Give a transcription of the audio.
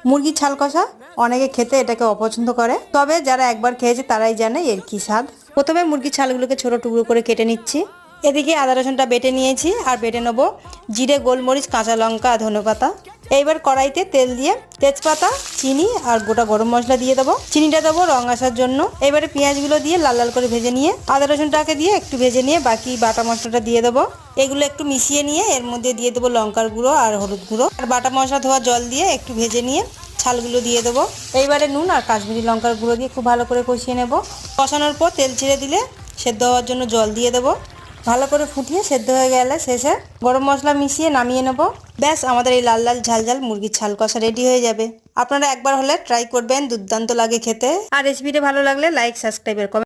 মুরগির ছাল কষা অনেকে খেতে এটাকে অপছন্দ করে, তবে যারা একবার খেয়েছে তারাই জানে এর কি স্বাদ। প্রথমে মুরগির ছালগুলোকে ছোট টুকরো করে কেটে নিচ্ছি। এদিকে আদা রসুনটা বেটে নিয়েছি আর বেটে নেবো জিরে, গোলমরিচ, কাঁচা লঙ্কা, ধনেপাতা। এইবার কড়াইতে তেল দিয়ে তেজপাতা, চিনি আর গোটা গরম মশলা দিয়ে দেবো। চিনিটা দেবো রং আসার জন্য। এবারে পেঁয়াজগুলো দিয়ে লাল লাল করে ভেজে নিয়ে আদা রসুনটাকে দিয়ে একটু ভেজে নিয়ে বাকি বাটা মশলাটা দিয়ে দেবো। এগুলো একটু মিশিয়ে নিয়ে এর মধ্যে দিয়ে দেবো লঙ্কার গুঁড়ো আর হলুদ গুঁড়ো আর বাটা মশলা ধোয়া জল দিয়ে একটু ভেজে নিয়ে ছালগুলো দিয়ে দেবো। এইবারে নুন আর কাশ্মীরি লঙ্কার গুঁড়ো দিয়ে খুব ভালো করে কষিয়ে নেব। কষানোর পর তেল ছেড়ে দিলে সেদ্ধ হওয়ার জন্য জল দিয়ে দেবো। ভালো করে ফুটিয়ে সেদ্ধ হয়ে গেলে শেষে গরম মশলা মিশিয়ে নামিয়ে নেব। ব্যাস, আমাদের এই লাল লাল ঝাল ঝাল মুরগির ছাল কষা রেডি হয়ে যাবে। আপনারা একবার হলে ট্রাই করবেন, দুর্দান্ত লাগে খেতে। আর রেসিপিটা ভালো লাগলে লাইক, সাবস্ক্রাইবের